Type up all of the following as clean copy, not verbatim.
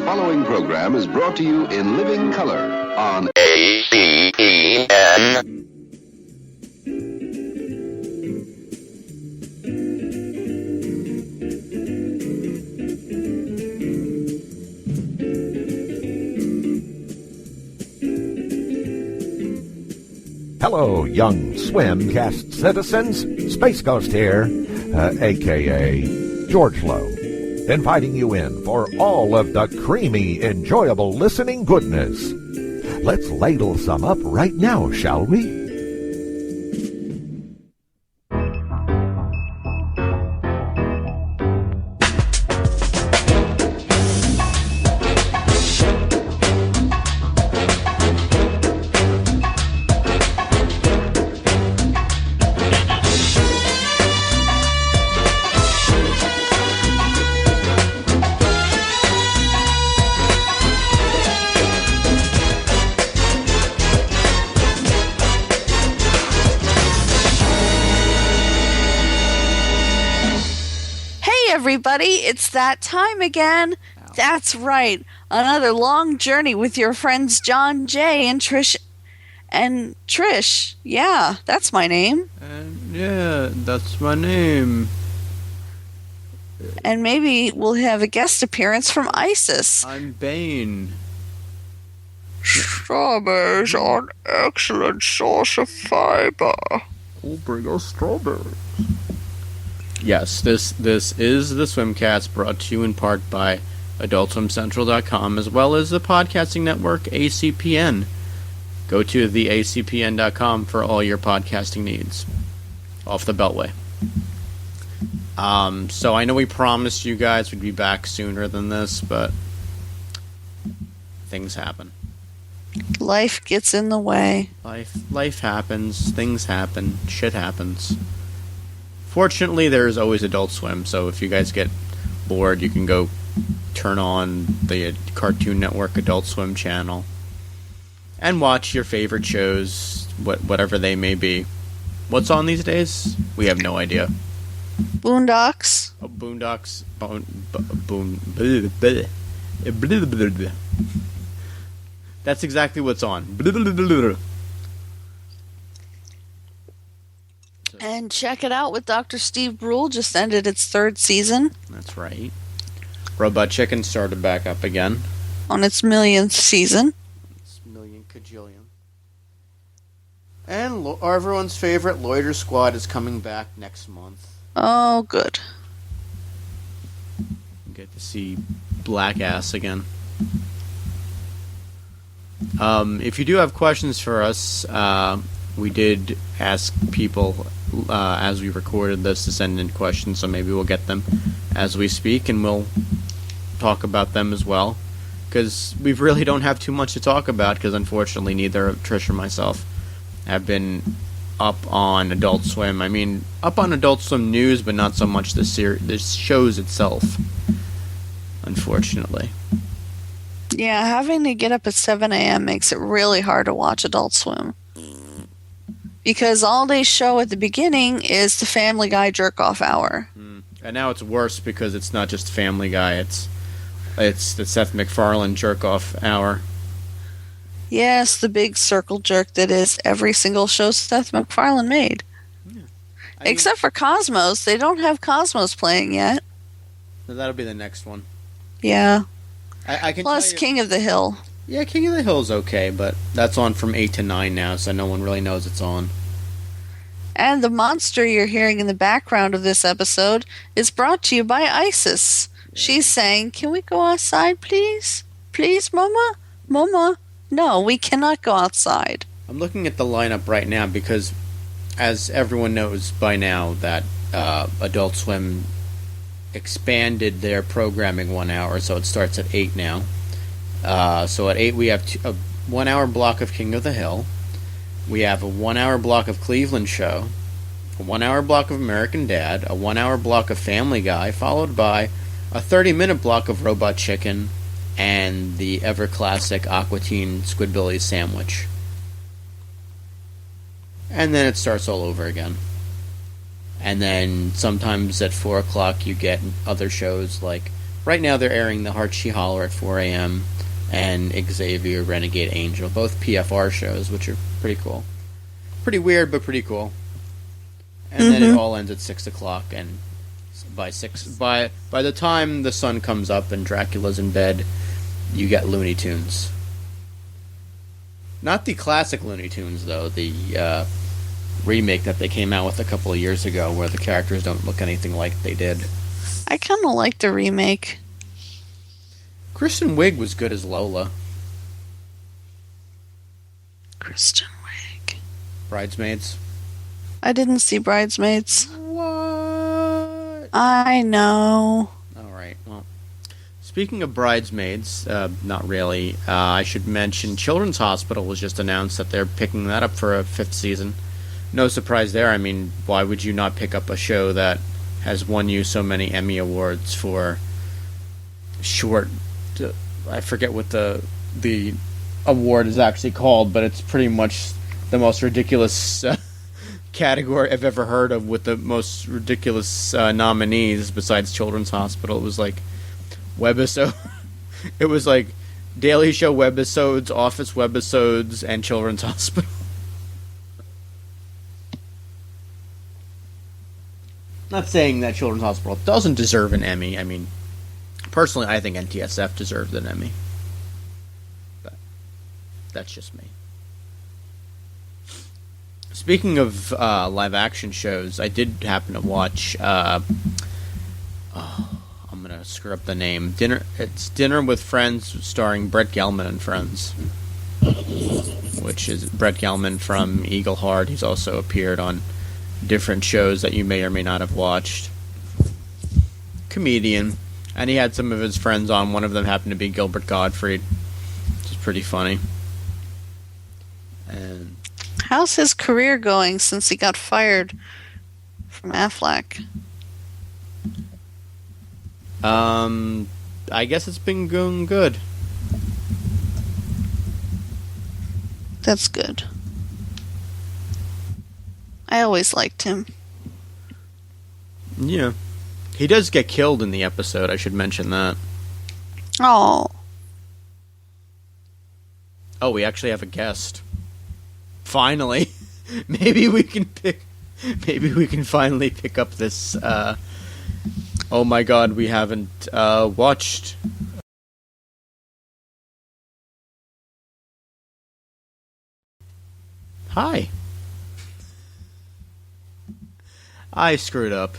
following program is brought to you in living color on ACEN. Hello, young Swimcast citizens. Space Ghost here, a.k.a. George Lowe, inviting you in for all of the creamy, enjoyable listening goodness. Let's ladle some up right now, shall we? Everybody, it's that time again. That's right. Another long journey with your friends John J. and Trish. And Trish, yeah, that's my name. Yeah, that's my name. And maybe we'll have a guest appearance from Isis. I'm Bane. Strawberries are an excellent source of fiber. We'll bring us strawberries. Yes, this is the Swimcast, brought to you in part by AdultSwimCentral.com, as well as the podcasting network ACPN. Go to theacpn.com for all your podcasting needs. Off the Beltway. So I know we promised you guys we'd be back sooner than this, but things happen. Life gets in the way. Life happens, things happen, shit happens. Fortunately, there's always Adult Swim, so if you guys get bored, you can go turn on the Cartoon Network Adult Swim channel and watch your favorite shows, whatever they may be. What's on these days? We have no idea. Boondocks. Oh, Boondocks. That's exactly what's on. And check it out with Dr. Steve Brule, just ended its third season. That's right. Robot Chicken started back up again. On its millionth season. It's million cajillion. And everyone's favorite Loiter Squad is coming back next month. Oh, good. Get to see Black Ass again. If you do have questions for us, we did ask people as we recorded this to send in questions, so maybe we'll get them as we speak, and we'll talk about them as well. Because we really don't have too much to talk about, because unfortunately neither Trish or myself have been up on Adult Swim. I mean, up on Adult Swim news, but not so much the shows itself, unfortunately. Yeah, having to get up at 7 a.m. makes it really hard to watch Adult Swim. Because all they show at the beginning is the Family Guy jerk-off hour. And now it's worse because it's not just Family Guy, it's the Seth MacFarlane jerk-off hour. Yes, the big circle jerk that is every single show Seth MacFarlane made. Yeah. Except for Cosmos. They don't have Cosmos playing yet. So that'll be the next one. Yeah. I can Plus tell you, King of the Hill. Yeah, King of the Hill's okay, but that's on from 8 to 9 now, so no one really knows it's on. And the monster you're hearing in the background of this episode is brought to you by Isis. Yeah. She's saying, "Can we go outside, please? Please, Mama? Mama? No, we cannot go outside." I'm looking at the lineup right now because, as everyone knows by now, that Adult Swim expanded their programming 1 hour, so it starts at 8 now. So at 8 we have a 1 hour block of King of the Hill. We have a 1 hour block of Cleveland Show, a 1 hour block of American Dad, a 1 hour block of Family Guy, followed by a 30-minute block of Robot Chicken and the ever-classic Aqua Teen Squidbillies sandwich. And then it starts all over again. And then sometimes at 4 o'clock you get other shows like right now they're airing the Heart She Holler at 4 a.m. and Xavier Renegade Angel, both PFR shows, which are pretty cool. Pretty weird, but pretty cool. And then it all ends at 6 o'clock, and by the time the sun comes up and Dracula's in bed, you get Looney Tunes. Not the classic Looney Tunes, though. The remake that they came out with a couple of years ago, where the characters don't look anything like they did. I kind of like the remake. Kristen Wiig was good as Lola. Kristen Wiig. Bridesmaids. I didn't see Bridesmaids. What? I know. Alright, well. Speaking of Bridesmaids, not really, I should mention Children's Hospital was just announced that they're picking that up for a 5th season. No surprise there. I mean, why would you not pick up a show that has won you so many Emmy Awards for short... I forget what the award is actually called, but it's pretty much the most ridiculous category I've ever heard of, with the most ridiculous nominees besides Children's Hospital. It was like webisode. It was like Daily Show webisodes, Office webisodes, and Children's Hospital. Not saying that Children's Hospital doesn't deserve an Emmy. I mean, personally, I think NTSF deserved an Emmy. But that's just me. Speaking of live-action shows, I did happen to watch... I'm going to screw up the name. It's Dinner with Friends, starring Brett Gelman and Friends. Which is Brett Gelman from Eagle Heart. He's also appeared on different shows that you may or may not have watched. Comedian. And he had some of his friends on. One of them happened to be Gilbert Gottfried, which is pretty funny. And how's his career going since he got fired from Affleck? I guess it's been going good. That's good. I always liked him. Yeah. He does get killed in the episode, I should mention that. Oh. Oh, we actually have a guest. Finally. Maybe we can finally pick up this, oh my god, we haven't, watched... Hi. I screwed up.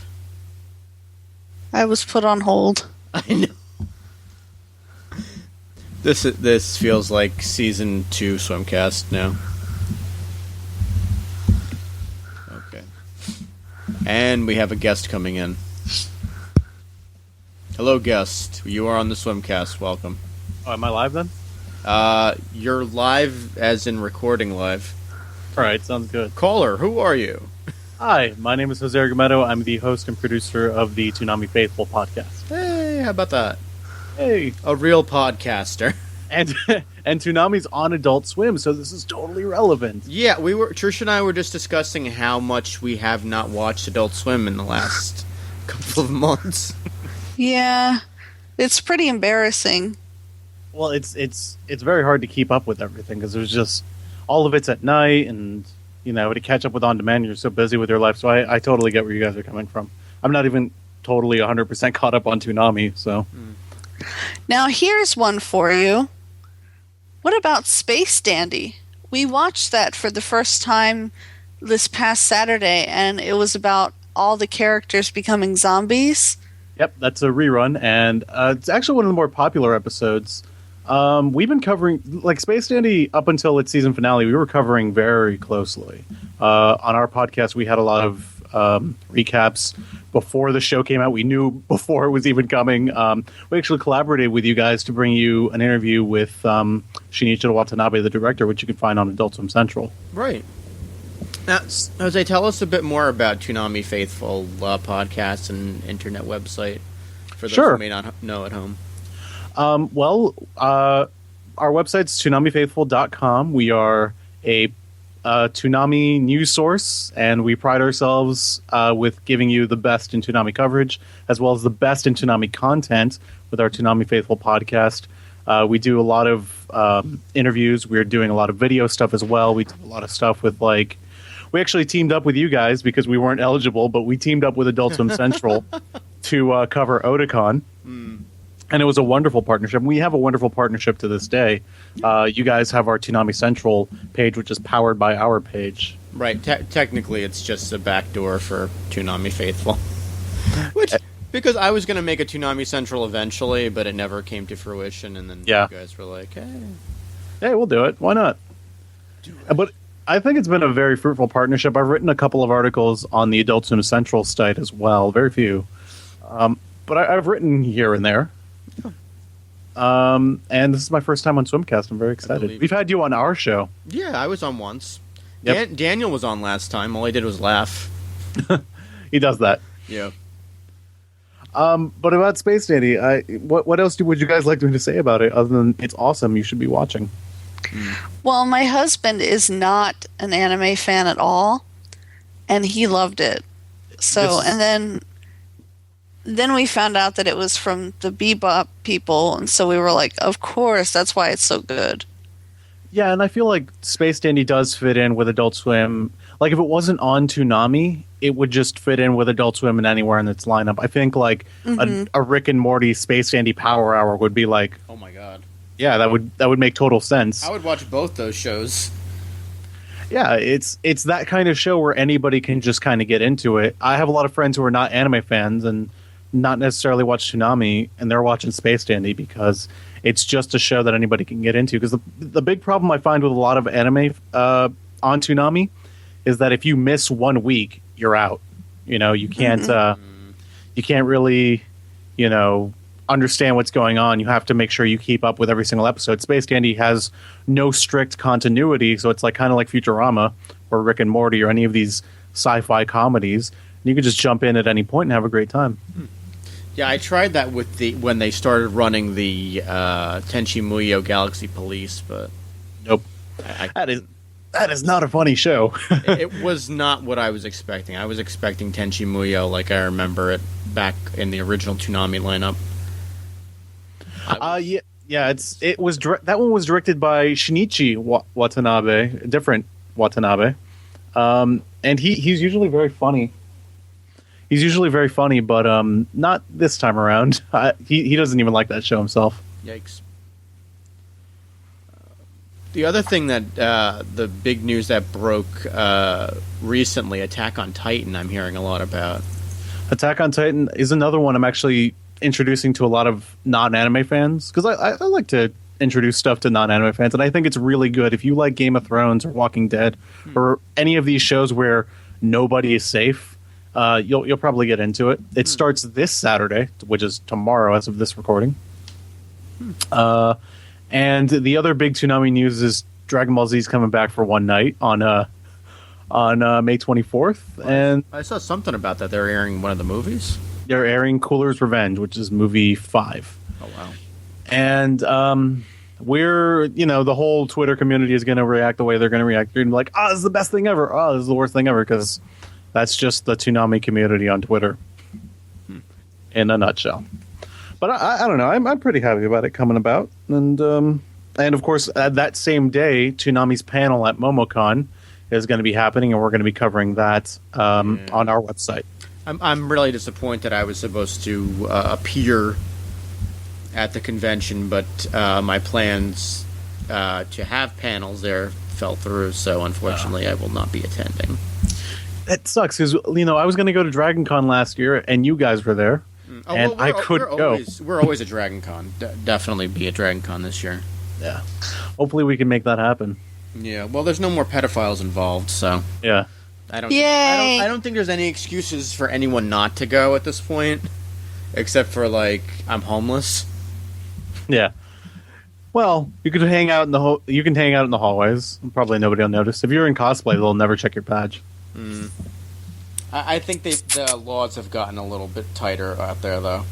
I was put on hold. I know. This feels like season 2 Swimcast now. Okay. And we have a guest coming in. Hello, guest. You are on the Swimcast. Welcome. Oh, am I live then? You're live as in recording live. Alright, sounds good. Caller, who are you? Hi, my name is Jose Argumedo. I'm the host and producer of the Toonami Faithful podcast. Hey, how about that? Hey. A real podcaster. And Toonami's on Adult Swim, so this is totally relevant. Yeah, Trish and I were just discussing how much we have not watched Adult Swim in the last couple of months. Yeah, it's pretty embarrassing. Well, it's very hard to keep up with everything, because there's just... all of it's at night, and, you know, to catch up with On Demand, you're so busy with your life, so I totally get where you guys are coming from. I'm not even totally 100% caught up on Toonami, so... Now, here's one for you. What about Space Dandy? We watched that for the first time this past Saturday, and it was about all the characters becoming zombies. Yep, that's a rerun, and it's actually one of the more popular episodes. We've been covering, like, Space Dandy up until its season finale, we were covering very closely. On our podcast, we had a lot of recaps before the show came out. We knew before it was even coming. We actually collaborated with you guys to bring you an interview with Shinichiro Watanabe, the director, which you can find on Adult Swim Central. Right. Now, Jose, tell us a bit more about Toonami Faithful podcast and internet website for those who may not know at home. Our website's ToonamiFaithful.com. We are a a Toonami news source, and we pride ourselves with giving you the best in Toonami coverage, as well as the best in Toonami content with our Toonami Faithful podcast. We do a lot of interviews. We're doing a lot of video stuff as well. We do a lot of stuff with, like, we actually teamed up with you guys because we weren't eligible, but we teamed up with Adult Swim Central to cover Otakon. And it was a wonderful partnership. We have a wonderful partnership to this day. You guys have our Toonami Central page, which is powered by our page. Right. Technically, it's just a backdoor for Toonami Faithful. Which, because I was going to make a Toonami Central eventually, but it never came to fruition. And then you guys were like, hey, we'll do it. Why not? But I think it's been a very fruitful partnership. I've written a couple of articles on the Adult Swim Central site as well. Very few. But I've written here and there. And this is my first time on Swimcast. I'm very excited. We've had you on our show. Yeah, I was on once. Yep. Daniel was on last time. All I did was laugh. He does that. Yeah. But about Space Dandy, what else would you guys like me to say about it other than it's awesome? You should be watching. Well, my husband is not an anime fan at all, and he loved it. So, and then we found out that it was from the Bebop people, and so we were like, of course, that's why it's so good. Yeah, and I feel like Space Dandy does fit in with Adult Swim. Like, if it wasn't on Toonami, it would just fit in with Adult Swim and anywhere in its lineup. I think, like, a Rick and Morty Space Dandy Power Hour would be like... Oh, my God. Yeah, that would make total sense. I would watch both those shows. Yeah, it's that kind of show where anybody can just kind of get into it. I have a lot of friends who are not anime fans and not necessarily watch Toonami, and they're watching Space Dandy because it's just a show that anybody can get into. Because the big problem I find with a lot of anime on Toonami is that if you miss 1 week, you're out. You know, you can't really, understand what's going on. You have to make sure you keep up with every single episode. Space Dandy has no strict continuity, so it's like kind of like Futurama or Rick and Morty or any of these sci-fi comedies. You can just jump in at any point and have a great time. Yeah, I tried that with when they started running the Tenchi Muyo Galaxy Police, but nope. That is not a funny show. It was not what I was expecting. I was expecting Tenchi Muyo like I remember it back in the original Toonami lineup. It was that one was directed by Shinichi Watanabe, a different Watanabe, and he's usually very funny. He's usually very funny, but not this time around. He doesn't even like that show himself. Yikes. The other thing that the big news that broke recently, Attack on Titan, I'm hearing a lot about. Attack on Titan is another one I'm actually introducing to a lot of non-anime fans, because I like to introduce stuff to non-anime fans, and I think it's really good. If you like Game of Thrones or Walking Dead or any of these shows where nobody is safe, you'll probably get into it. It starts this Saturday, which is tomorrow as of this recording. And the other big Toonami news is Dragon Ball Z is coming back for one night on May 24th. And I saw something about that. They're airing one of the movies. They're airing Cooler's Revenge, which is movie 5. Oh, wow. And the whole Twitter community is going to react the way they're going to react. They're going to be like, oh, this is the best thing ever. Oh, this is the worst thing ever, because that's just the Toonami community on Twitter in a nutshell. But I don't know. I'm pretty happy about it coming about. And of course, that same day, Toonami's panel at MomoCon is going to be happening, and we're going to be covering that on our website. I'm really disappointed. I was supposed to appear at the convention, but my plans to have panels there fell through, so unfortunately I will not be attending. That sucks, because I was going to go to Dragon Con last year, and you guys were there, and I couldn't go. We're always at Dragon Con. Definitely be at Dragon Con this year. Yeah. Hopefully we can make that happen. Yeah, well, there's no more pedophiles involved, so... Yeah. I don't think there's any excuses for anyone not to go at this point, except for, like, I'm homeless. Yeah. Well, you could hang out in the hallways. Probably nobody will notice. If you're in cosplay, they'll never check your badge. I think the laws have gotten a little bit tighter out there, though.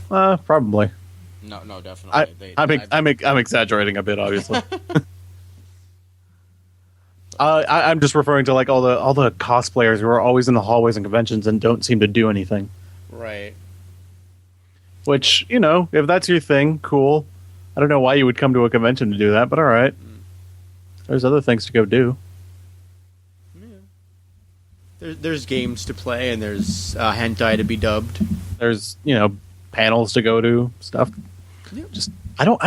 Probably. No, definitely. I'm exaggerating a bit, obviously. I'm just referring to like all the cosplayers who are always in the hallways and conventions and don't seem to do anything. Right. Which, if that's your thing, cool. I don't know why you would come to a convention to do that, but all right. There's other things to go do. Yeah. There's games to play, and there's hentai to be dubbed. There's panels to go to, stuff. Yeah. Just I don't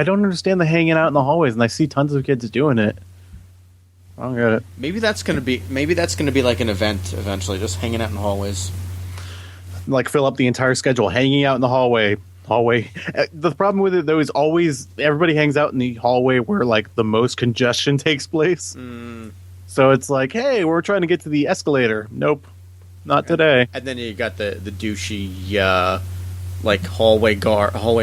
understand the hanging out in the hallways, and I see tons of kids doing it. I don't get it. Maybe that's gonna be like an event eventually, just hanging out in the hallways. Like fill up the entire schedule, hanging out in the hallway. The problem with it though is always everybody hangs out in the hallway where like the most congestion takes place. So it's like, hey, we're trying to get to the escalator. Nope, not today. And then you got the douchey like hallway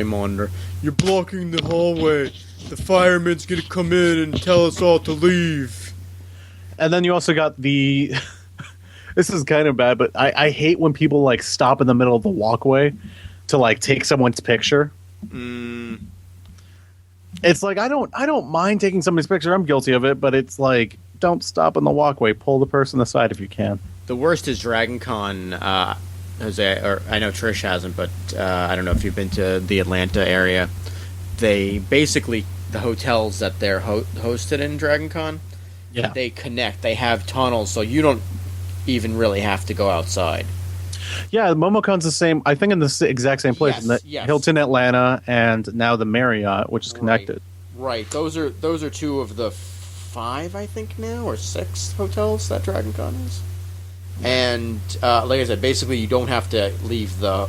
monitor. You're blocking the hallway. The fireman's gonna come in and tell us all to leave. And then you also got the. This is kind of bad, but I hate when people like stop in the middle of the walkway to like take someone's picture. It's like I don't mind taking somebody's picture. I'm guilty of it, but it's like don't stop in the walkway. Pull the person aside if you can. The worst is Dragon Con, Jose, or I know Trish hasn't, but I don't know if you've been to the Atlanta area. They basically the hotels that they're hosted in Dragon Con. Yeah, they connect. They have tunnels, so you don't even really have to go outside. Yeah, MomoCon's the same. I think in the exact same place. Yes. Hilton Atlanta and now the Marriott, which is connected. Right. Those are two of the 5, I think now, or 6 hotels that Dragon Con is. And like I said, basically you don't have to leave you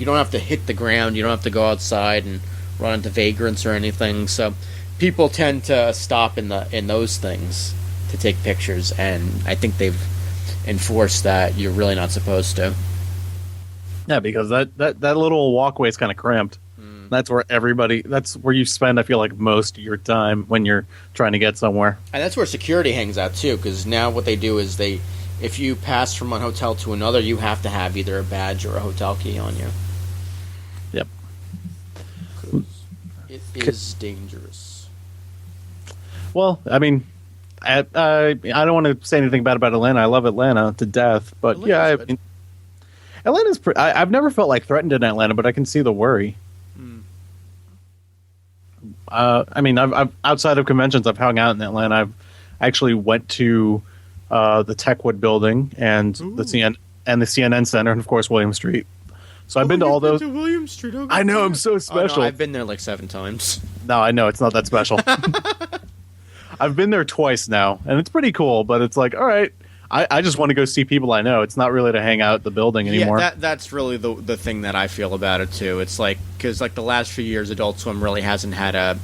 don't have to hit the ground. You don't have to go outside and run into vagrants or anything. So people tend to stop in those things to take pictures, and I think they've enforced that you're really not supposed to. Yeah, because that little walkway is kind of cramped. That's where you spend, I feel like, most of your time when you're trying to get somewhere. And that's where security hangs out too, because now what they do is if you pass from one hotel to another, you have to have either a badge or a hotel key on you. Yep. It is dangerous. Well, I mean, I don't want to say anything bad about Atlanta. I love Atlanta to death, but Atlanta's I've never felt like threatened in Atlanta, but I can see the worry. I mean, I've outside of conventions, I've hung out in Atlanta. I've actually went to the Techwood building and the CNN Center, and of course William Street. So I've been to all those. To William Street. Oh, I know, I'm so special. Oh, no, I've been there like 7 times. No, I know it's not that special. I've been there twice now, and it's pretty cool. But it's like, all right, I just want to go see people I know. It's not really to hang out at the building anymore. Yeah, that's really the thing that I feel about it too. It's like because like the last few years, Adult Swim really hasn't had an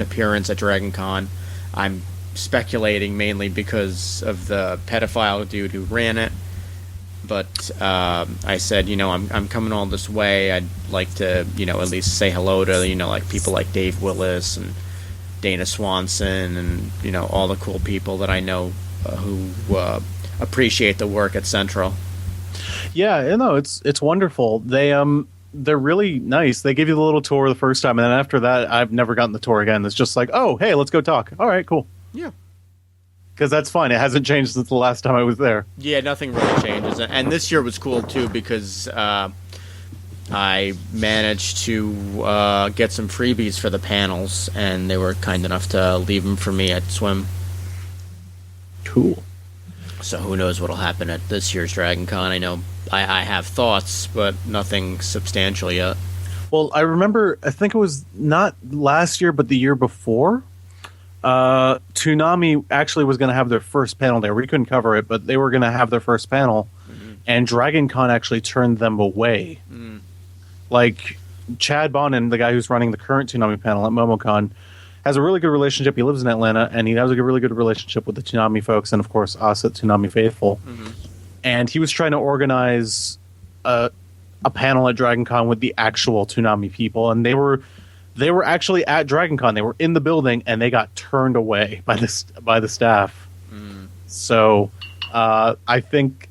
appearance at Dragon Con. I'm speculating mainly because of the pedophile dude who ran it. But I said, I'm coming all this way. I'd like to, at least say hello to, like people like Dave Willis and Dana Swanson and, all the cool people that I know who appreciate the work at Central. Yeah, it's wonderful. They're really nice. They give you the little tour the first time, and then after that, I've never gotten the tour again. It's just like, oh, hey, let's go talk. All right, cool. Yeah. Because that's fine. It hasn't changed since the last time I was there. Yeah, nothing really changes. And this year was cool, too, because I managed to get some freebies for the panels, and they were kind enough to leave them for me at Swim. Cool. So who knows what'll happen at this year's Dragon Con. I know I have thoughts, but nothing substantial yet. Well, I remember, I think it was not last year, but the year before, Toonami actually was going to have their first panel there. We couldn't cover it, but they were going to have their first panel, and Dragon Con actually turned them away. Like, Chad Bonin, the guy who's running the current Toonami panel at MomoCon, has a really good relationship. He lives in Atlanta, and he has a really good relationship with the Toonami folks and, of course, us at Toonami Faithful. And he was trying to organize a panel at Dragon Con with the actual Toonami people, and they were actually at Dragon Con. They were in the building, and they got turned away by the staff. So I think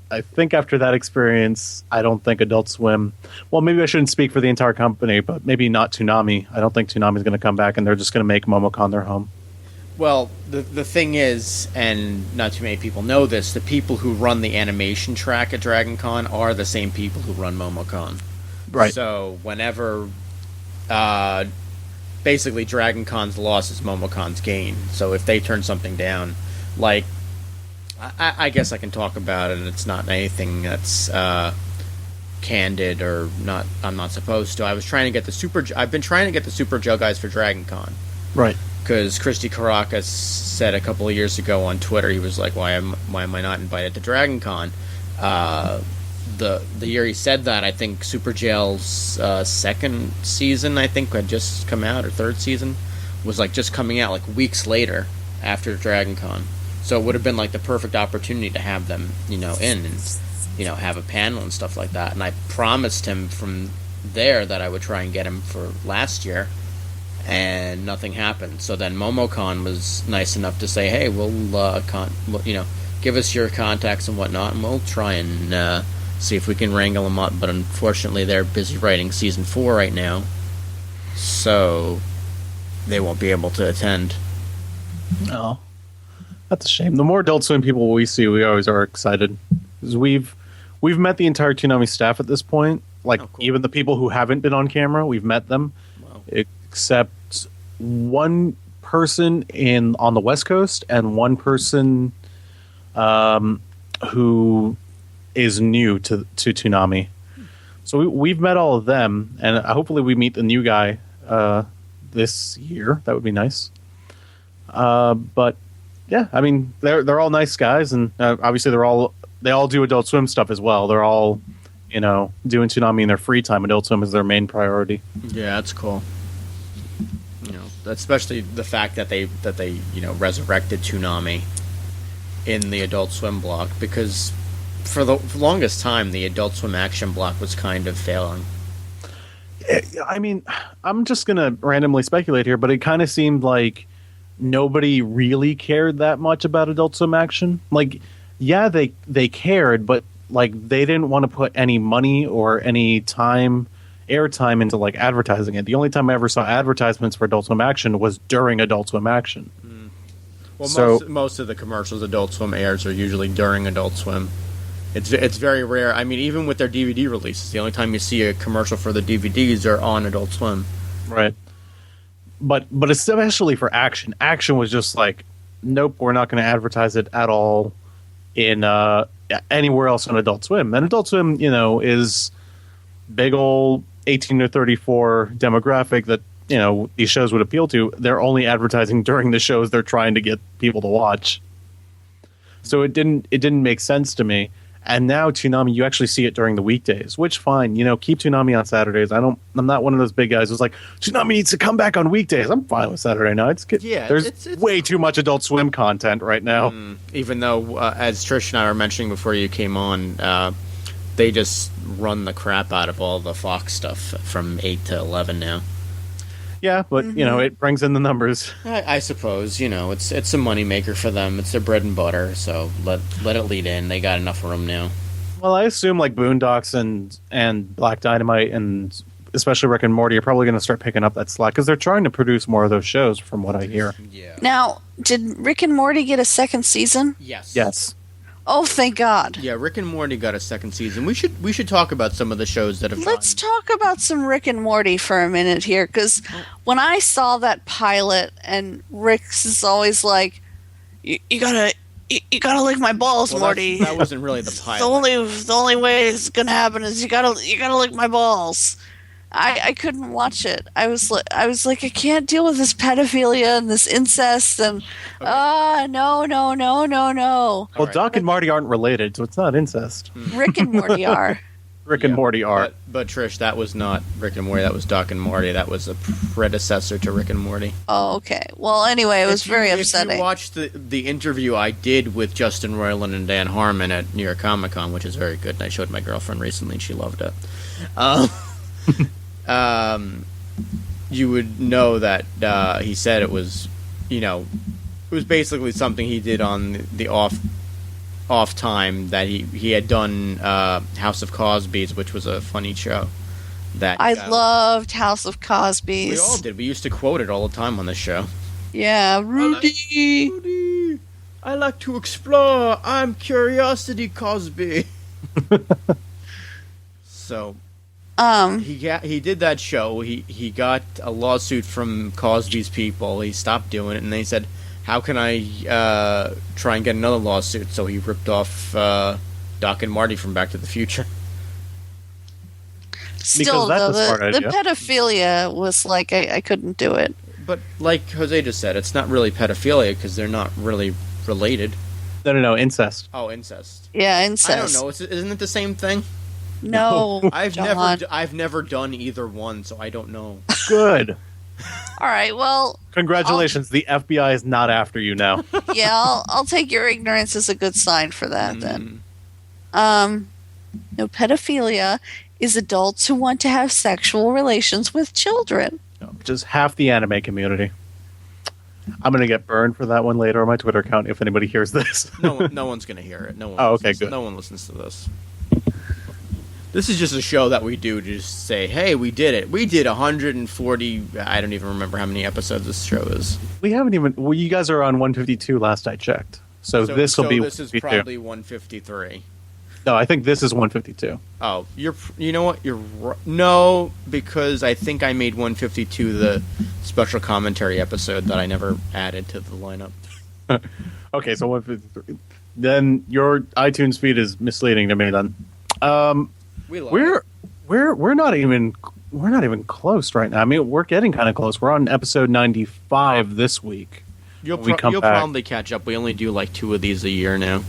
after that experience, I don't think Adult Swim. Well, maybe I shouldn't speak for the entire company, but maybe not Toonami. I don't think Toonami is going to come back, and they're just going to make MomoCon their home. Well, the thing is, and not too many people know this, the people who run the animation track at Dragon Con are the same people who run MomoCon. Right. So whenever, basically Dragon Con's loss is MomoCon's gain. So if they turn something down, like, I guess I can talk about it, and it's not anything that's candid or not. I'm not supposed to. I've been trying to get the Super Joe guys for Dragon Con. Right. Because Christy Caracas said a couple of years ago on Twitter, he was like, why am I not invited to Dragon Con? The year he said that, I think Super Jail's second season, I think, had just come out, or third season, was like just coming out like weeks later after Dragon Con. So it would have been like the perfect opportunity to have them, in and, have a panel and stuff like that. And I promised him from there that I would try and get him for last year, and nothing happened. So then MomoCon was nice enough to say, hey, we'll give us your contacts and whatnot, and we'll try and see if we can wrangle them up. But unfortunately, they're busy writing season 4 right now, so they won't be able to attend. No, that's a shame. The more Adult Swim people we see, we always are excited. 'Cause we've met the entire Toonami staff at this point. Like, cool. Even the people who haven't been on camera, we've met them. Wow. Except one person on the West Coast and one person who is new to Toonami. So we've met all of them, and hopefully we meet the new guy this year. That would be nice. But yeah, I mean, they're all nice guys, and obviously they all do Adult Swim stuff as well. They're all doing Toonami in their free time. Adult Swim is their main priority. Yeah, that's cool. Especially the fact that they resurrected Toonami in the Adult Swim block, because for the longest time the Adult Swim action block was kind of failing. I mean, I'm just gonna randomly speculate here, but it kind of seemed like nobody really cared that much about Adult Swim action. Like, yeah, they cared, but like they didn't want to put any money or any airtime into like advertising it. The only time I ever saw advertisements for Adult Swim action was during Adult Swim action. Well, so, most of the commercials Adult Swim airs are usually during Adult Swim. It's very rare. I mean, even with their DVD releases, the only time you see a commercial for the DVDs are on Adult Swim. Right. But especially for action was just like, nope, we're not going to advertise it at all in anywhere else on Adult Swim. And Adult Swim, is big old 18 to 34 demographic that these shows would appeal to. They're only advertising during the shows they're trying to get people to watch. So it didn't make sense to me. And now Toonami, you actually see it during the weekdays, which fine, keep Toonami on Saturdays. I'm not one of those big guys who's like, Toonami needs to come back on weekdays. I'm fine with Saturday nights. There's it's way too much Adult Swim content right now. Even though, as Trish and I were mentioning before you came on, they just run the crap out of all the Fox stuff from 8 to 11 now. Yeah, but it brings in the numbers. I suppose it's a moneymaker for them. It's their bread and butter. So let it lead in. They got enough room now. Well, I assume like Boondocks and Black Dynamite and especially Rick and Morty are probably going to start picking up that slack because they're trying to produce more of those shows, from what I hear. Yeah. Now, did Rick and Morty get a second season? Yes. Oh, thank God. Yeah, Rick and Morty got a second season. We should talk about some of the shows that have Let's talk about some Rick and Morty for a minute here, because when I saw that pilot, and Rick's is always like, you gotta lick my balls, Morty. That wasn't really the pilot. The only way it's gonna happen is you gotta lick my balls. I couldn't watch it. I was like, I can't deal with this pedophilia and this incest and no. Well, Doc and Marty aren't related, so it's not incest. Rick and Morty are. Rick and Morty are. But Trish, that was not Rick and Morty. That was Doc and Marty. That was a predecessor to Rick and Morty. Oh, okay. Well, anyway, it was very upsetting. If you watched the interview I did with Justin Roiland and Dan Harmon at New York Comic Con, which is very good, and I showed my girlfriend recently, and she loved it. You would know that he said it was basically something he did on the off time that he had done House of Cosby's, which was a funny show. That I loved House of Cosby's. We all did. We used to quote it all the time on the show. Yeah, Rudy. Rudy, I like to explore. I'm Curiosity Cosby. So he did that show. He got a lawsuit from Cosby's people. He stopped doing it, and they said, "How can I try and get another lawsuit?" So he ripped off Doc and Marty from Back to the Future. Still, that's though, a smart the idea. pedophilia was like, I couldn't do it. But like Jose just said, it's not really pedophilia because they're not really related. No, incest. Oh, incest. Yeah, incest. I don't know. Isn't it the same thing? No, I've John. never done either one, so I don't know. Good. All right, well, Congratulations. The FBI is not after you now. yeah, I'll take your ignorance as a good sign for that then. No, pedophilia is adults who want to have sexual relations with children. Just half the anime community. I'm going to get burned for that one later on my Twitter account if anybody hears this. No one's gonna hear it. No one. Oh, okay, listens, good. No one listens to this. This is just a show that we do to just say, "Hey, we did it. We did 140." I don't even remember how many episodes this show is. We haven't even... Well, you guys are on 152 last I checked. So this will be This is 152. probably 153. No, I think this is 152. Oh, you know what? No, because I think I made 152 the special commentary episode that I never added to the lineup. Okay, so 153. Then your iTunes feed is misleading to me then. We're not even close right now. I mean, we're getting kind of close. We're on episode 95 this week. You'll back. probably catch up. We only do like 2 of these a year now.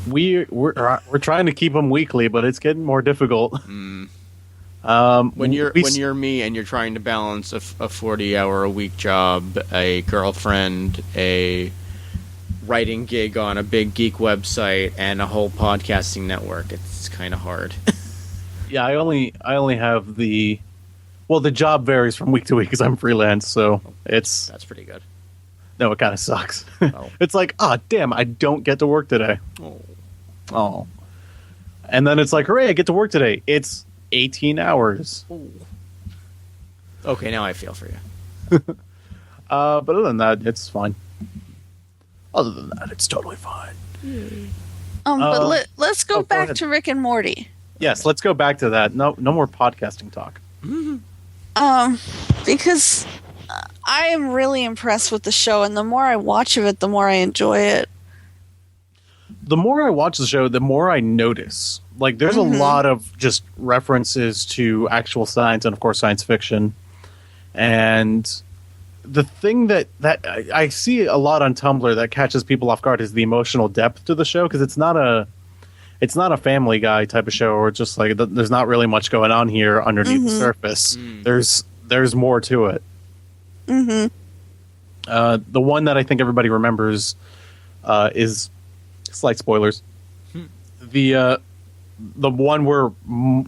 We're trying to keep them weekly, but it's getting more difficult. When you're me and you're trying to balance a 40-hour-a-week job, a girlfriend, a writing gig on a big geek website, and a whole podcasting network, it's kind of hard. Yeah, I only have the job varies from week to week because I'm freelance, so That's pretty good. it kind of sucks. Oh. It's like, damn, I don't get to work today. Oh. And then it's like, hooray, I get to work today. It's 18 hours. Okay, now I feel for you. But other than that, it's fine. Other than that, it's totally fine. But let's go go back ahead. to Rick and Morty. Yes, let's go back to that. No more podcasting talk. Because I am really impressed with the show, and the more I watch of it, the more I enjoy it. The more I watch the show, the more I notice. Like, there's a lot of just references to actual science and, of course, science fiction. And the thing that I see a lot on Tumblr that catches people off guard is the emotional depth to the show, because it's not a Family Guy type of show, or just like there's not really much going on here underneath the surface. There's more to it. The one that I think everybody remembers is, slight spoilers, the one where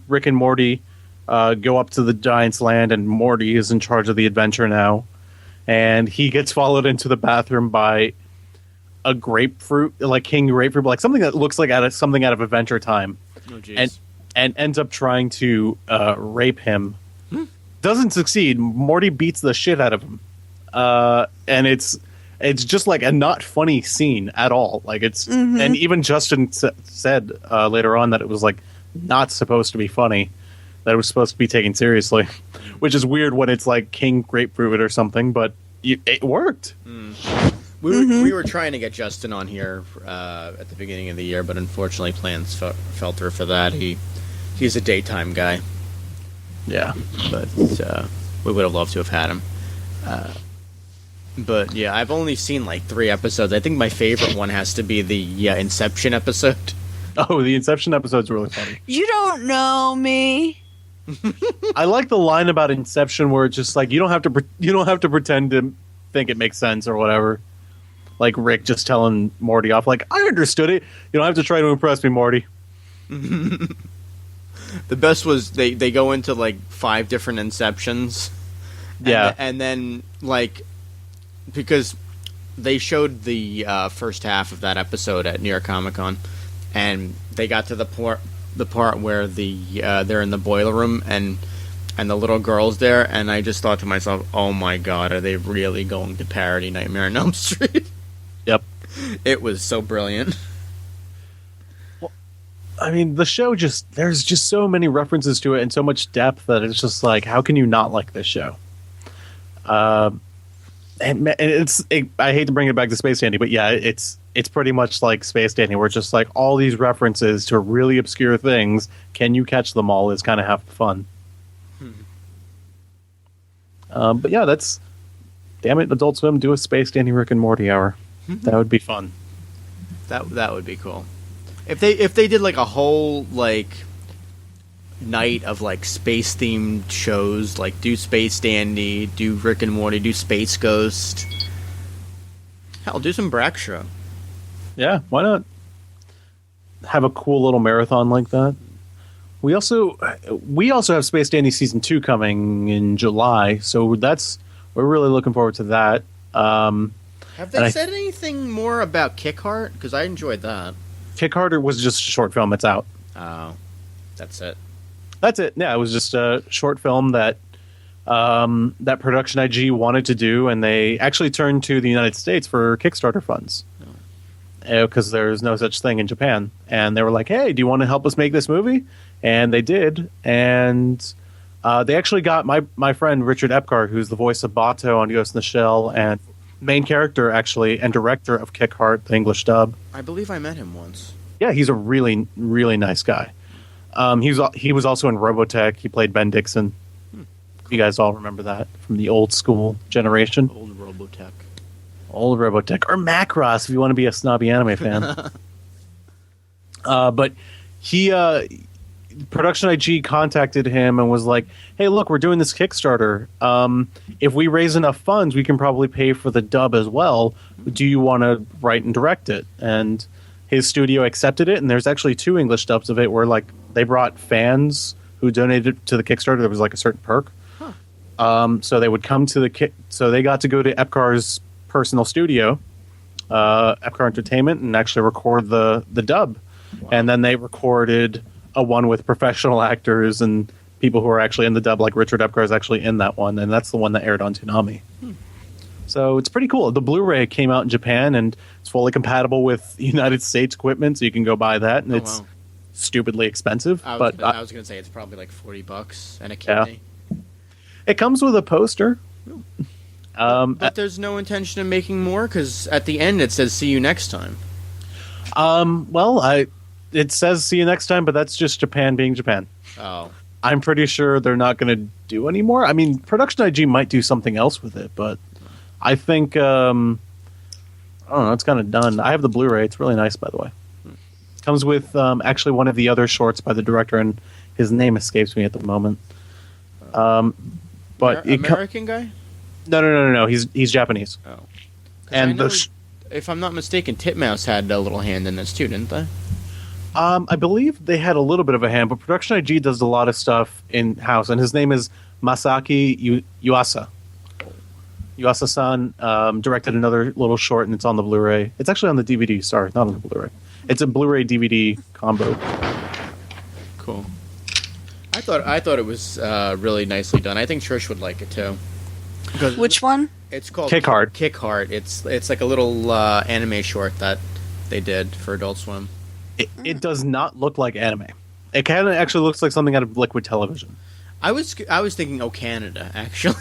Rick and Morty go up to the Giant's Land, and Morty is in charge of the adventure now, and he gets followed into the bathroom by a grapefruit, like king grapefruit, like something that looks like something out of Adventure Time. Oh, jeez. And ends up trying to rape him. Doesn't succeed. Morty beats the shit out of him, and it's just like a not funny scene at all. Like it's, and even Justin said later on that it was like not supposed to be funny, that it was supposed to be taken seriously, which is weird when it's like king grapefruit or something. But it worked. We were trying to get Justin on here at the beginning of the year, but unfortunately plans fell through for that. He's a daytime guy. Yeah. But we would have loved to have had him. But yeah, I've only seen like 3 episodes. I think my favorite one has to be the Inception episode. Oh, the Inception episode's really funny. You don't know me. I like the line about Inception where it's just like you don't have to pretend to think it makes sense or whatever. Like Rick just telling Morty off, like, I understood it. You don't have to try to impress me, Morty. The best was they go into like 5 different Inceptions. Yeah. And then like, because they showed the first half of that episode at New York Comic Con, and they got to the part where they're in the boiler room, and and the little girl's there, and I just thought to myself, oh my god, are they really going to parody Nightmare on Elm Street? Yep. It was so brilliant. I mean, the show there's just so many references to it and so much depth that it's just like, how can you not like this show? And I hate to bring it back to Space Dandy, but yeah, it's pretty much like Space Dandy, where it's just like all these references to really obscure things. Can you catch them all is kind of half the fun. But yeah, damn it, Adult Swim, do a Space Dandy Rick and Morty hour. That would be fun. That would be cool. If they did like a whole like night of like space themed shows, like do Space Dandy, do Rick and Morty, do Space Ghost. Hell, do some Brack Show. Yeah, why not? Have a cool little marathon like that. We also have Space Dandy season 2 coming in July, so we're really looking forward to that. Have they said anything more about Kick Heart? Because I enjoyed that. Kick Heart was just a short film. It's out. Oh, that's it. That's it. Yeah, it was just a short film that Production IG wanted to do, and they actually turned to the United States for Kickstarter funds because there's no such thing in Japan. And they were like, "Hey, do you want to help us make this movie?" And they did. And they actually got my friend Richard Epcar, who's the voice of Bato on Ghost in the Shell and main character actually and director of Kick Heart, the English dub. I believe I met him once. Yeah, he's a really, really nice guy. He was also in Robotech. He played Ben Dixon. You guys all remember that from the old school generation. Old Robotech. Or Macross if you want to be a snobby anime fan. But he Production IG contacted him and was like, "Hey, look, we're doing this Kickstarter. If we raise enough funds, we can probably pay for the dub as well. Do you want to write and direct it?" And his studio accepted it, and there's actually 2 English dubs of it where like they brought fans who donated to the Kickstarter. There was like a certain perk. So they would come to so they got to go to Epcar's personal studio, Epcar Entertainment, and actually record the dub. Wow. And then they recorded a one with professional actors and people who are actually in the dub, like Richard Epcar is actually in that one, and that's the one that aired on Toonami. So it's pretty cool. The Blu-ray came out in Japan, and it's fully compatible with United States equipment, so you can go buy that, and it's stupidly expensive. I was going to say it's probably like $40 and a kidney. Yeah. It comes with a poster. But there's no intention of making more, because at the end it says "See you next time." It says "See you next time," but that's just Japan being Japan. Oh. I'm pretty sure they're not going to do any more. I mean, Production IG might do something else with it, but I think, I don't know, it's kind of done. I have the Blu-ray. It's really nice, by the way. Comes with actually one of the other shorts by the director, and his name escapes me at the moment. But American guy? No. He's Japanese. Oh. And if I'm not mistaken, Titmouse had a little hand in this too, didn't they? I believe they had a little bit of a hand, but Production IG does a lot of stuff in-house, and his name is Masaki Yuasa. Yuasa-san directed another little short, and it's on the Blu-ray. It's actually on the DVD, sorry, not on the Blu-ray. It's a Blu-ray DVD combo. Cool. I thought it was really nicely done. I think Trish would like it too. Which one? It's called Kick Heart. Kick Heart. It's like a little anime short that they did for Adult Swim. It does not look like anime. It kind of actually looks like something out of Liquid Television. I was thinking, oh, Canada, actually.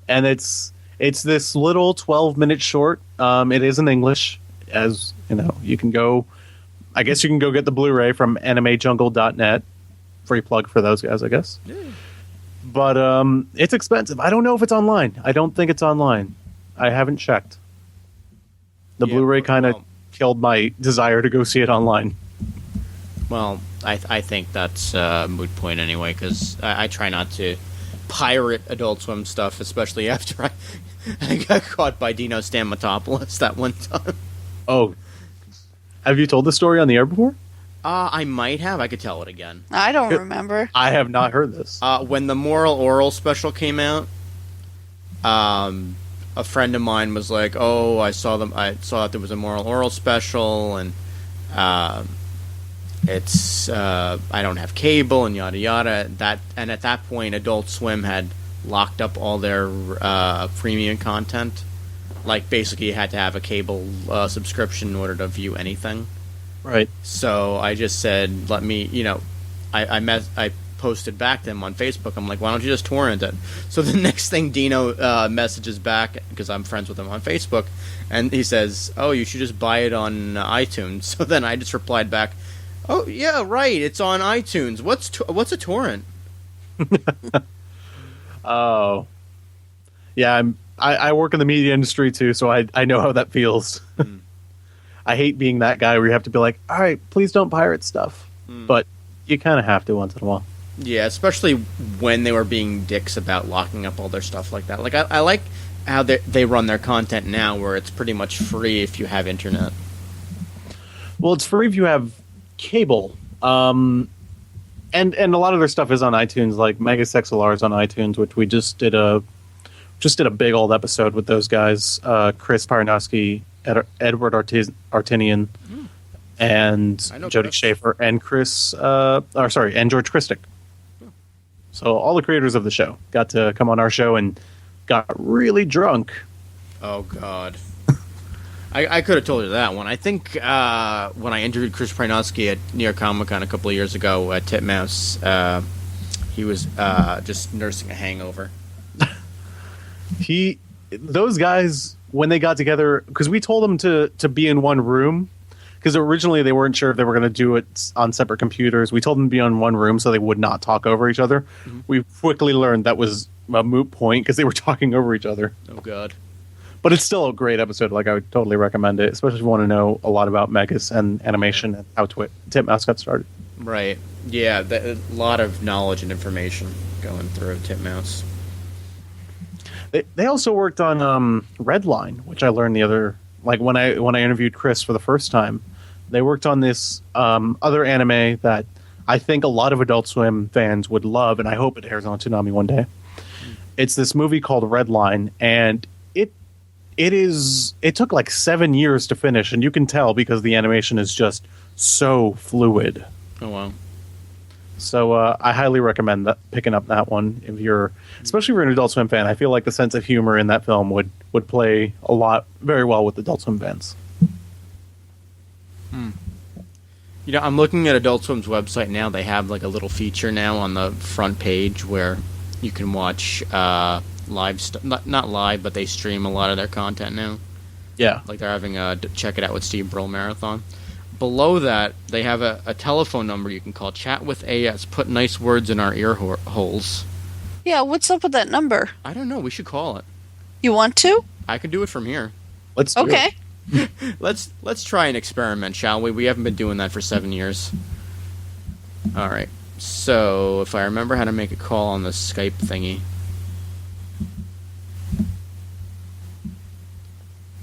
And it's this little 12-minute short. It is in English, as you know. You can go. I guess you can go get the Blu-ray from AnimeJungle.net. Free plug for those guys, I guess. Yeah. But it's expensive. I don't know if it's online. I don't think it's online. I haven't checked. The Blu-ray kind of killed my desire to go see it online. Well, I think that's a moot point anyway, because I try not to pirate Adult Swim stuff, especially after I got caught by Dino Stamatopoulos that one time. Oh. Have you told the story on the air before? I might have. I could tell it again. I don't remember. I have not heard this. When the Moral Oral special came out, a friend of mine was like, "Oh, I saw that there was a Moral Oral special," and it's I don't have cable and yada yada. And at that point, Adult Swim had locked up all their premium content. Like, basically, you had to have a cable subscription in order to view anything. Right. So I just said, let me, I posted back to him on Facebook. I'm like, why don't you just torrent it? So the next thing, Dino messages back, because I'm friends with him on Facebook, and he says, oh, you should just buy it on iTunes. So then I just replied back, oh, yeah, right, it's on iTunes. What's a torrent? Oh. Yeah, I work in the media industry, too, so I know how that feels. I hate being that guy where you have to be like, all right, please don't pirate stuff. But you kind of have to once in a while. Yeah, especially when they were being dicks about locking up all their stuff like that. Like, I like how they run their content now, where it's pretty much free if you have internet. Well, it's free if you have cable. And a lot of their stuff is on iTunes, like Mega XLR is on iTunes, which we just did a big old episode with those guys, Chris Paranowski, Edward Artinian, and Jody Schaefer, and and George Christic. So all the creators of the show got to come on our show and got really drunk. Oh, God. I could have told you that one. I think when I interviewed Chris Paranowski at New York Comic Con a couple of years ago at Titmouse, he was just nursing a hangover. Those guys, when they got together, because we told them to be in one room, because originally they weren't sure if they were going to do it on separate computers. We told them to be on one room so they would not talk over each other. Mm-hmm. We quickly learned that was a moot point because they were talking over each other. Oh, God. But it's still a great episode. Like, I would totally recommend it, especially if you want to know a lot about Megas and animation and how Titmouse got started. Right. Yeah, a lot of knowledge and information going through Titmouse. They also worked on Redline, which I learned when I interviewed Chris for the first time. They worked on this other anime that I think a lot of Adult Swim fans would love, and I hope it airs on Toonami one day. It's this movie called Redline, and it took like 7 years to finish, and you can tell because the animation is just so fluid. Oh, wow. So I highly recommend picking up that one especially if you're an Adult Swim fan. I feel like the sense of humor in that film would play very well with Adult Swim fans. I'm looking at Adult Swim's website now. They have like a little feature now on the front page where you can watch live stuff. Not live, but they stream a lot of their content now. Yeah. Like they're having a Check It Out with Steve Brill marathon. Below that, they have a telephone number you can call. Chat with AS. Put nice words in our ear holes. Yeah, what's up with that number? I don't know. We should call it. You want to? I can do it from here. Let's do it. Let's try an experiment, shall we? We haven't been doing that for 7 years. All right. So, if I remember how to make a call on the Skype thingy.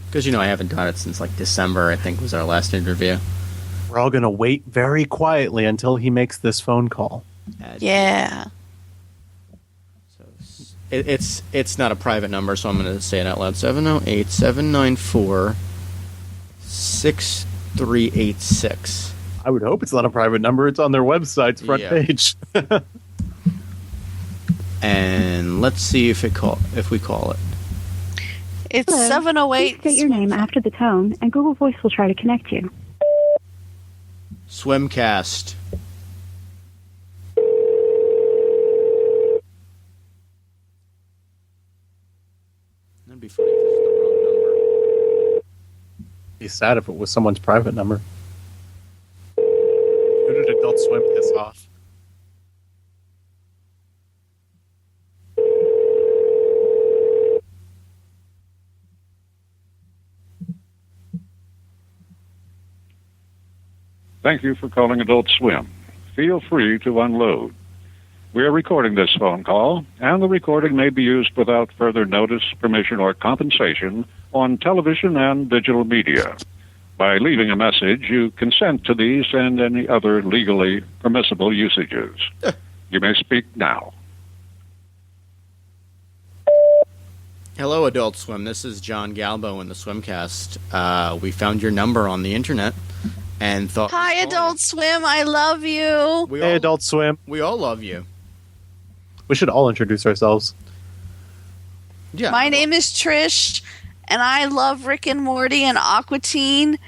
Because, I haven't done it since, like, December, I think, was our last interview. We're all going to wait very quietly until he makes this phone call. Yeah. So it's not a private number, so I'm going to say it out loud. 708-794-6386. I would hope it's not a private number. It's on their website's front page. And let's see if we call it. It's 708. Please state your name after the tone, and Google Voice will try to connect you. Swimcast. That'd be funny if this is the wrong number. Be sad if it was someone's private number. Who did Adult Swim piss off? Thank you for calling Adult Swim. Feel free to unload. We are recording this phone call, and the recording may be used without further notice, permission, or compensation on television and digital media. By leaving a message, you consent to these and any other legally permissible usages. You may speak now. Hello, Adult Swim. This is John Galbo in the Swimcast. We found your number on the internet, and thought. Hi, Adult Swim. I love you. Hey, Adult Swim. We all love you. We should all introduce ourselves. Yeah. My name is Trish, and I love Rick and Morty and Aqua Teen,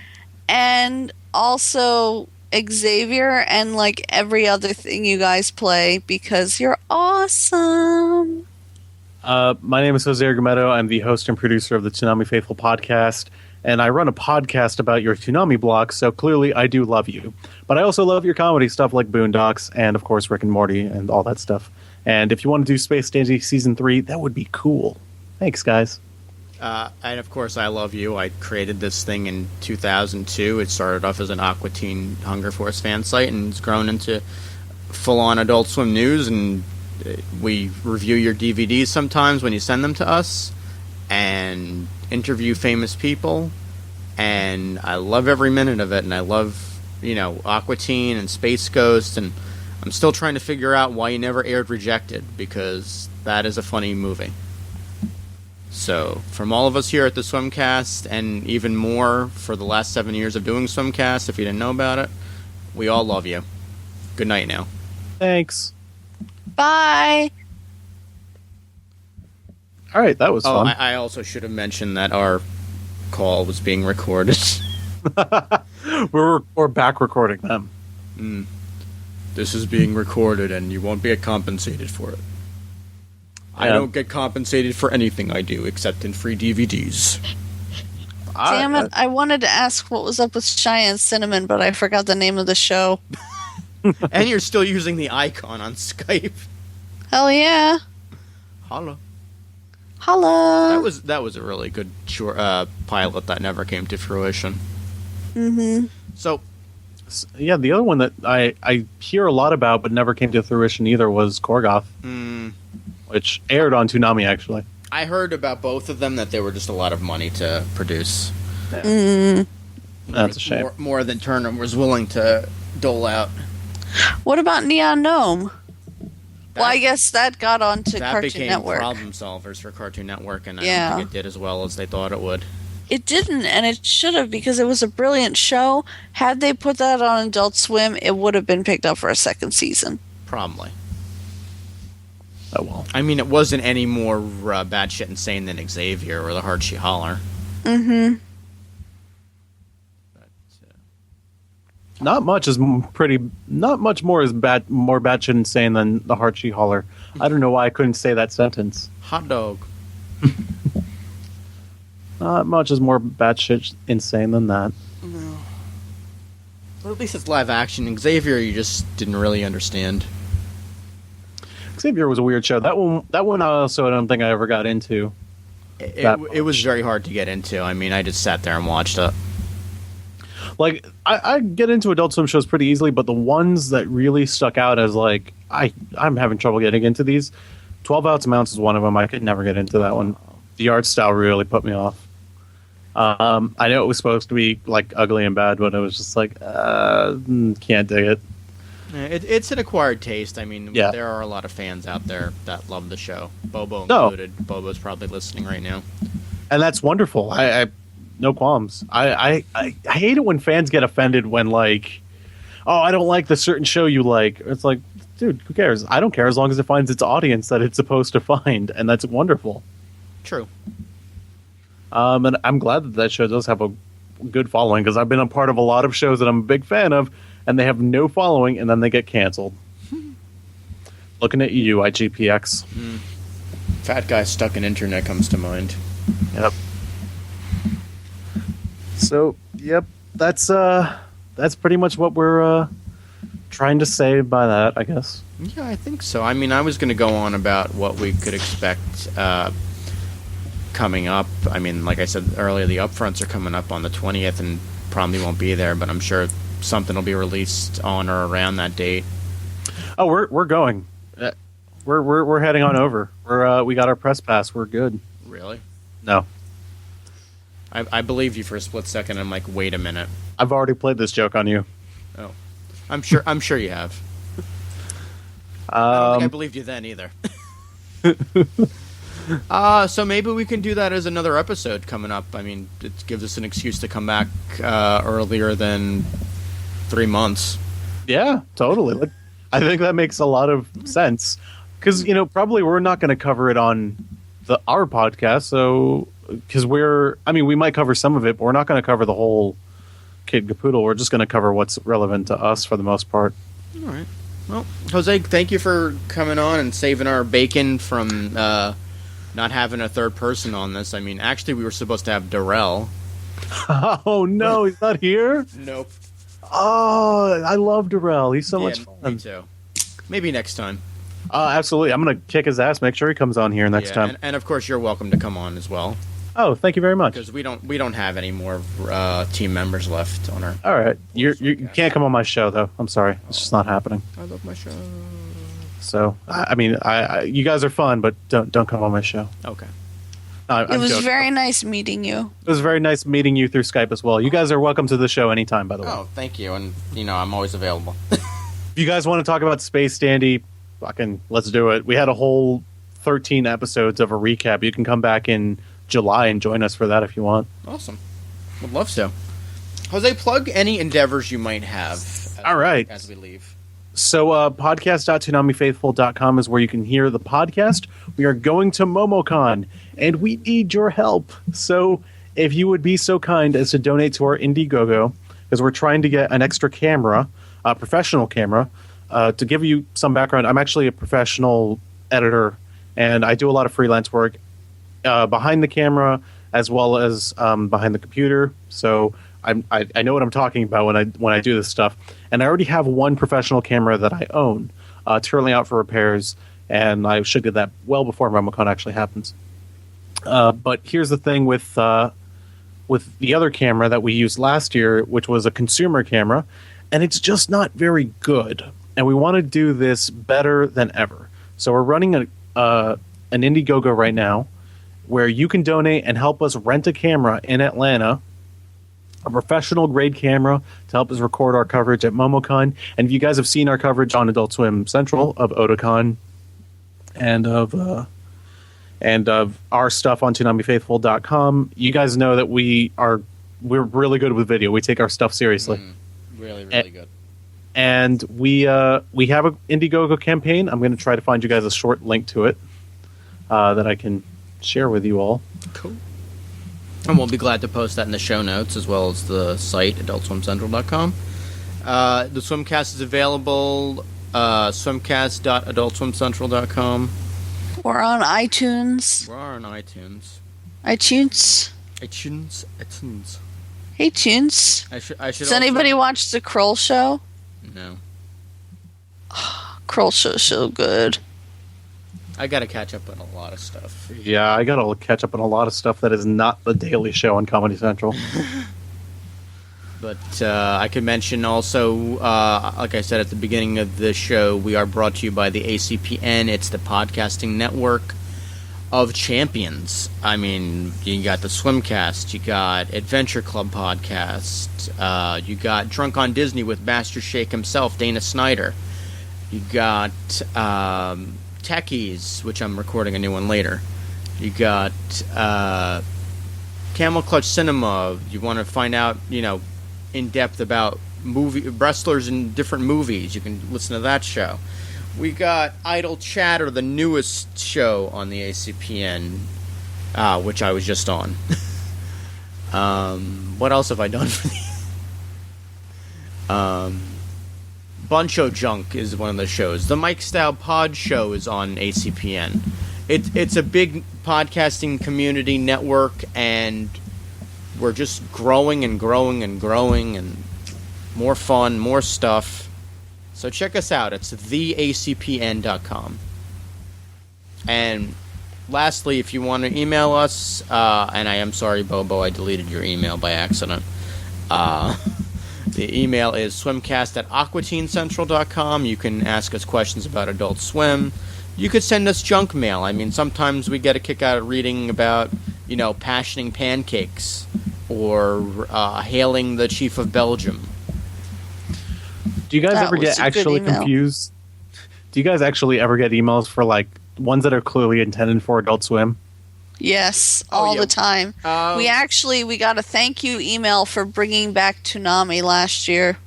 and also Xavier and like every other thing you guys play because you're awesome. My name is Jose Argumedo. I'm the host and producer of the Toonami Faithful podcast, and I run a podcast about your Toonami blog, so clearly I do love you. But I also love your comedy stuff like Boondocks and, of course, Rick and Morty and all that stuff. And if you want to do Space Dandy Season 3, that would be cool. Thanks, guys. And, of course, I love you. I created this thing in 2002. It started off as an Aqua Teen Hunger Force fan site, and it's grown into full-on Adult Swim news, and we review your DVDs sometimes when you send them to us, and interview famous people, and I love every minute of it, and I love, Aqua Teen and Space Ghost, and I'm still trying to figure out why you never aired Rejected, because that is a funny movie. So, from all of us here at the Swimcast, and even more for the last 7 years of doing Swimcast, if you didn't know about it, we all love you. Good night now. Thanks. Bye. All right, that was fun. I also should have mentioned that our call was being recorded. We're back recording them. This is being recorded, and you won't get compensated for it. I don't get compensated for anything I do, except in free DVDs. Damn it, I wanted to ask what was up with Cheyenne Cinnamon, but I forgot the name of the show. And you're still using the icon on Skype. Hell yeah. Holla. Holla. That was a really good pilot that never came to fruition. Mm-hmm. So, yeah, the other one that I hear a lot about but never came to fruition either was Korgoth, which aired on Toonami, actually. I heard about both of them that they were just a lot of money to produce. That's a shame. More than Turner was willing to dole out. What about Neon Gnome? Well, I guess that got onto that Cartoon became Network. Problem Solvers for Cartoon Network, and I Yeah. don't think it did as well as they thought it would. It didn't, and it should have, because it was a brilliant show. Had they put that on Adult Swim, it would have been picked up for a second season. Probably. Oh, well. I mean, it wasn't any more batshit insane than Xavier or the Hardshey Holler. Mm-hmm. Not much more is more batshit insane than the Hardshey Holler. I don't know why I couldn't say that sentence. Hot dog. Not much is more batshit insane than that. No. Well, at least it's live action. Xavier, you just didn't really understand. Xavier was a weird show. That one also I don't think I ever got into. It was very hard to get into. I mean, I just sat there and watched it. Like, I get into Adult Swim shows pretty easily, but the ones that really stuck out as, like, I'm having trouble getting into these. 12 Ounce Mounts is one of them. I could never get into that one. The art style really put me off. I know it was supposed to be, like, ugly and bad, but it was just like, can't dig it. It's an acquired taste. I mean, Yeah. There are a lot of fans out there that love the show. Bobo included. Bobo's probably listening right now. And that's wonderful. I no qualms. I hate it when fans get offended when, like, oh, I don't like the certain show you like. It's like, dude, who cares? I don't care as long as it finds its audience that it's supposed to find, and that's wonderful. True. And I'm glad that show does have a good following, because I've been a part of a lot of shows that I'm a big fan of, and they have no following, and then they get canceled. Looking at you, IGPX. Fat guy stuck in internet comes to mind. Yep. So, yep, that's pretty much what we're trying to say by that, I guess. Yeah, I think so. I mean, I was going to go on about what we could expect coming up. I mean, like I said earlier, the upfronts are coming up on the 20th, and probably won't be there, but I'm sure something will be released on or around that date. Oh, we're going. We're heading on over. We got our press pass. We're good. Really? No. I believe you for a split second. I'm like, wait a minute. I've already played this joke on you. Oh, I'm sure you have. I don't think I believed you then either. So maybe we can do that as another episode coming up. I mean, it gives us an excuse to come back earlier than 3 months. Yeah, totally. Like, I think that makes a lot of sense because probably we're not going to cover it on our podcast. So because we might cover some of it, but we're not going to cover the whole Kid Capoodle. We're just going to cover what's relevant to us for the most part. All right. Well, Jose, thank you for coming on and saving our bacon from not having a third person on this. I mean, actually, we were supposed to have Darrell. Oh no, he's not here. Nope. Oh, I love Darrell. He's so much fun. Me too. Maybe next time. Absolutely. I'm going to kick his ass. Make sure he comes on here next time. And of course, you're welcome to come on as well. Oh, thank you very much. Because we don't have any more team members left on our. All right, you can't come on my show though. I'm sorry, it's just not happening. I love my show. So I mean, you guys are fun, but don't come on my show. Okay. It was very nice meeting you. It was very nice meeting you through Skype as well. You guys are welcome to the show anytime, by the way. Oh, thank you, and I'm always available. If you guys want to talk about Space Dandy, fucking let's do it. We had a whole 13 episodes of a recap. You can come back in July and join us for that if you want. Awesome. Would love to. Jose, plug any endeavors you might have. All right. As we leave. So podcast.toonamifaithful.com is where you can hear the podcast. We are going to MomoCon, and we need your help. So if you would be so kind as to donate to our Indiegogo, because we're trying to get an extra camera, a professional camera. To give you some background, I'm actually a professional editor, and I do a lot of freelance work behind the camera as well as behind the computer. So I know what I'm talking about when I do this stuff. And I already have one professional camera that I own. It's currently out for repairs, and I should get that well before MomoCon actually happens. But here's the thing with the other camera that we used last year, which was a consumer camera, and it's just not very good. And we want to do this better than ever. So we're running an Indiegogo right now where you can donate and help us rent a camera in Atlanta, a professional grade camera to help us record our coverage at MomoCon. And if you guys have seen our coverage on Adult Swim Central of Otakon and of our stuff on ToonamiFaithful.com, you guys know that we're really good with video. We take our stuff seriously. Really, really good. And we have an Indiegogo campaign. I'm going to try to find you guys a short link to it that I can share with you all. Cool. And we'll be glad to post that in the show notes as well as the site, adultswimcentral.com. The Swimcast is available, swimcast.adultswimcentral.com. We're on iTunes. We're on iTunes. iTunes. Hey, Tunes. I should Does anybody watch The Kroll Show? No. Kroll Show's so good. I got to catch up on a lot of stuff. Yeah, I got to catch up on a lot of stuff that is not The Daily Show on Comedy Central. But I could mention also, like I said at the beginning of the show, we are brought to you by the ACPN. It's the podcasting network of champions. I mean, you got the Swimcast, you got Adventure Club podcast, you got Drunk on Disney with Master Shake himself, Dana Snyder. You got Techies, which I'm recording a new one later. You got Camel Clutch Cinema. You want to find out, in depth about wrestlers in different movies. You can listen to that show. We got Idle Chatter, the newest show on the ACPN, which I was just on. What else have I done for the... Buncho Junk is one of the shows. The Mike Style Pod Show is on ACPN. It's a big podcasting community network, and we're just growing and growing and growing, and more fun, more stuff. So check us out. It's theacpn.com. And lastly, if you want to email us, and I am sorry, Bobo, I deleted your email by accident. The email is swimcast@aquatincentral.com. You can ask us questions about Adult Swim. You could send us junk mail. I mean, sometimes we get a kick out of reading about, passioning pancakes or hailing the Chief of Belgium. Do you guys ever get actually confused? Do you guys actually ever get emails for, ones that are clearly intended for Adult Swim? Yes, all the time. We got a thank you email for bringing back Toonami last year.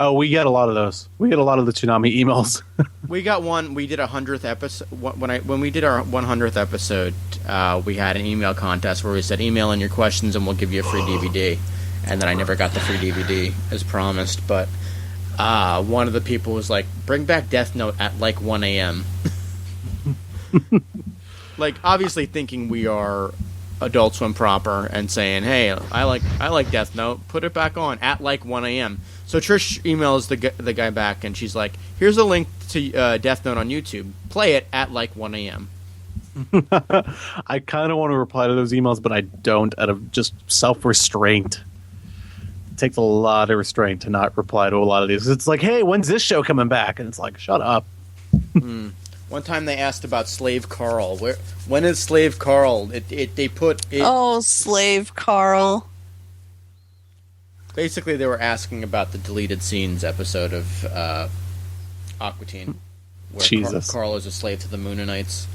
Oh, we get a lot of those. We get a lot of the Toonami emails. We got one. We did a 100th episode. When we did our 100th episode, we had an email contest where we said email in your questions and we'll give you a free DVD. And then I never got the free DVD as promised. But one of the people was like, "Bring back Death Note at like 1 a.m." Like obviously thinking we are Adult Swim proper and saying, "Hey, I like Death Note. Put it back on at like 1 a.m." So Trish emails the guy back, and she's like, "Here's a link to Death Note on YouTube. Play it at like 1 a.m." I kind of want to reply to those emails, but I don't out of just self-restraint. It takes a lot of restraint to not reply to a lot of these. It's like, hey, when's this show coming back? And it's like, shut up. One time they asked about Slave Carl. When is Slave Carl? They put it. Oh, Slave Carl. Basically, they were asking about the deleted scenes episode of Aqua Teen, where Jesus. Carl is a slave to the Moonanites.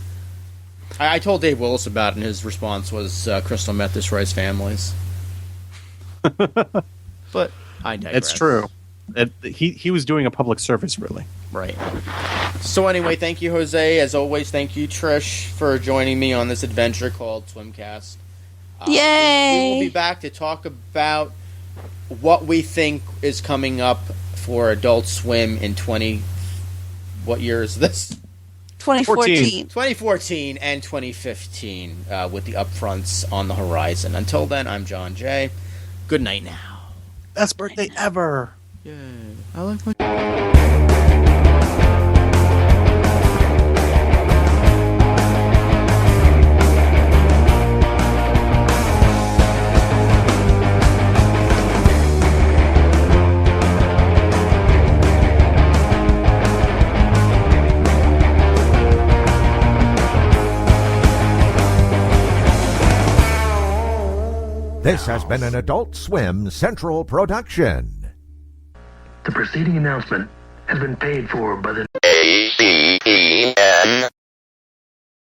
I told Dave Willis about it, and his response was crystal meth destroys families. But I digress. It's true. He was doing a public service, really. Right. So anyway, thank you, Jose. As always, thank you, Trish, for joining me on this adventure called Swimcast. Yay! We will be back to talk about what we think is coming up for Adult Swim in what year is this? 2014. 2014 and 2015 with the upfronts on the horizon. Until then, I'm John Jay. Good night now. Best birthday ever. Yay. I like my... This has been an Adult Swim Central production. The preceding announcement has been paid for by the